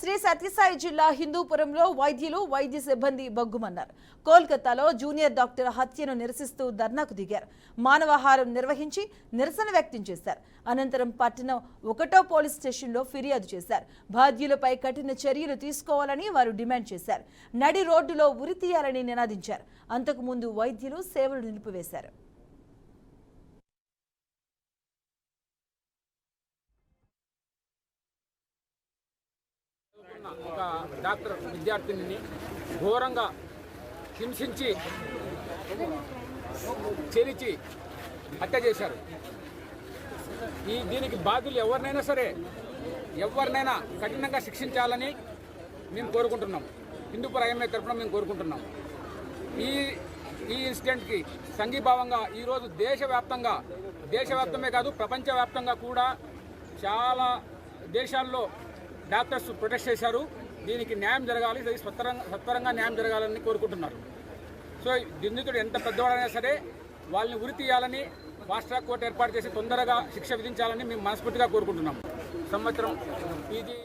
శ్రీ సత్యసాయి జిల్లా హిందూపురంలో వైద్య సిబ్బంది బగ్గుమన్నారు. కోల్కతాలో జూనియర్ డాక్టర్ హత్యను నిరసిస్తూ ధర్నాకు దిగారు. మానవహారం నిర్వహించి నిరసన వ్యక్తం చేశారు. అనంతరం పట్టణం 1వ పోలీస్ స్టేషన్లో ఫిర్యాదు చేశారు. బాధ్యులపై కఠిన చర్యలు తీసుకోవాలని వారు డిమాండ్ చేశారు. నడి రోడ్డులో ఉరి తీయాలని నినాదించారు. అంతకుముందు వైద్యులు సేవలు నిలిపివేశారు. ఒక డాక్టర్ విద్యార్థిని ఘోరంగా హింసించి చెరిచి హత్య చేశారు. దీనికి బాధ్యులు ఎవరినైనా సరే కఠినంగా శిక్షించాలని మేము కోరుకుంటున్నాం. హిందూపుర ఐఎంఏ తరఫున మేము కోరుకుంటున్నాం. ఈ ఇన్సిడెంట్కి సంఘీభావంగా ఈరోజు దేశవ్యాప్తమే కాదు ప్రపంచవ్యాప్తంగా కూడా చాలా దేశాల్లో డాక్టర్స్ ప్రొటెస్ట్ చేశారు. దీనికి న్యాయం జరగాలి, సత్వరంగా న్యాయం జరగాలని కోరుకుంటున్నారు. సో నిందితుడు ఎంత పెద్దవాడైనా సరే వాళ్ళని ఉరి తీయాలని ఫాస్ట్ ట్రాక్ కోర్టు ఏర్పాటు చేసి తొందరగా శిక్ష విధించాలని మేము మనస్ఫూర్తిగా కోరుకుంటున్నాం. సంవత్సరం పీజీ